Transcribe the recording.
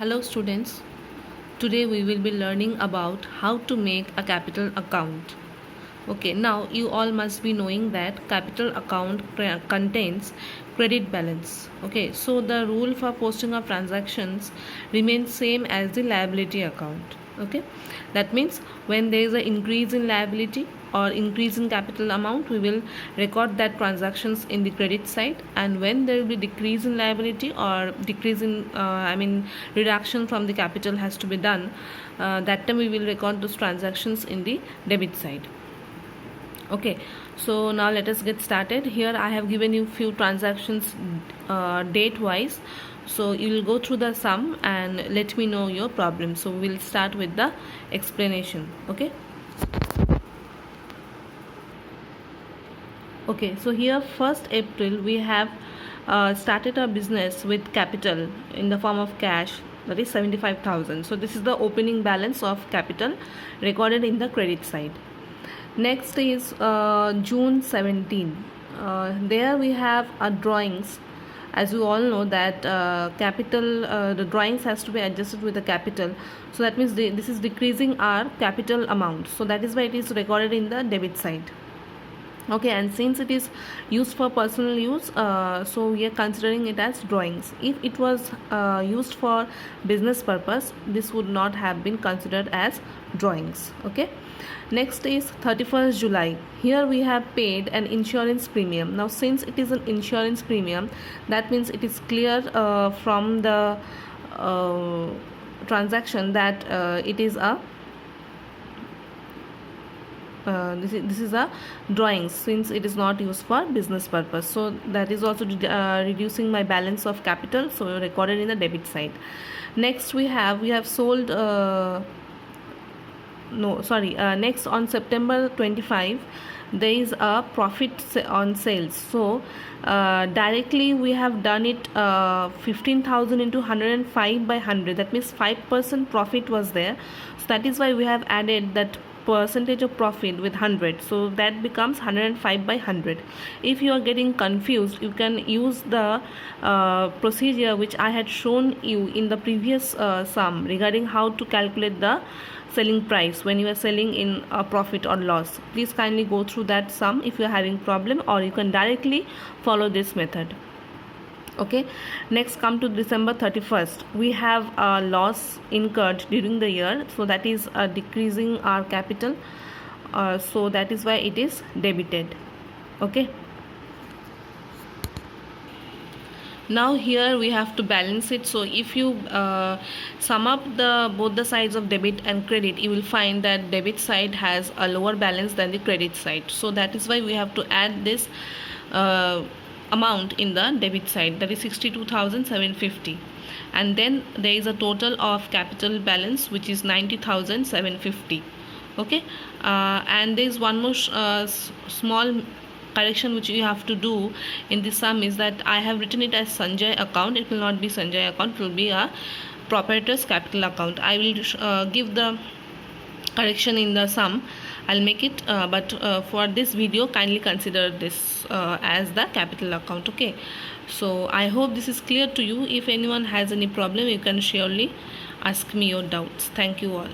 Hello students, today we will be learning about how to make a capital account. Okay, now you all must be knowing that capital account contains credit balance. Okay, so the rule for posting of transactions remains same as the liability account. Okay, that means when there is an increase in liability or increase in capital amount, we will record that transactions in the credit side, and when there will be decrease in liability or decrease in reduction from the capital has to be done, that time we will record those transactions in the debit side. Okay, so now let us get started. Here I have given you few transactions date wise, so you will go through the sum and let me know your problem. So we will start with the explanation. Okay, so here 1st April we have started our business with capital in the form of cash, that is 75,000. So this is the opening balance of capital recorded in the credit side. Next is June 17. There we have drawings. As you all know that capital, the drawings has to be adjusted with the capital. So that means this is decreasing our capital amount. So that is why it is recorded in the debit side. Okay, and since it is used for personal use, so we are considering it as drawings. If it was used for business purpose, this would not have been considered as drawings. Okay, next is 31st July. Here we have paid an insurance premium. Now since it is an insurance premium, that means it is clear from the transaction that it is a this is a drawings, since it is not used for business purpose. So that is also reducing my balance of capital, so recorded in the debit side. Next we have sold next on September 25 there is a profit on sales. So directly we have done it 15,000 into 105 by 100, that means 5% profit was there. So that is why we have added that percentage of profit with 100, so that becomes 105 by 100. If you are getting confused, you can use the procedure which I had shown you in the previous sum regarding how to calculate the selling price when you are selling in a profit or loss. Please kindly go through that sum if you are having problem, or you can directly follow this method. Okay, next come to December 31st. We have a loss incurred during the year, so that is decreasing our capital, so that is why it is debited. Okay, now here we have to balance it. So if you sum up both the sides of debit and credit, you will find that debit side has a lower balance than the credit side. So that is why we have to add this amount in the debit side, that is 62,750, and then there is a total of capital balance which is 90,750. Okay, and there is one more small correction which you have to do in this sum, is that I have written it as Sanjay account. It will not be Sanjay account, it will be a proprietor's capital account. I will give the correction in the sum. I'll make it, but for this video kindly consider this as the capital account. Okay, so I hope this is clear to you. If anyone has any problem, you can surely ask me your doubts. Thank you all.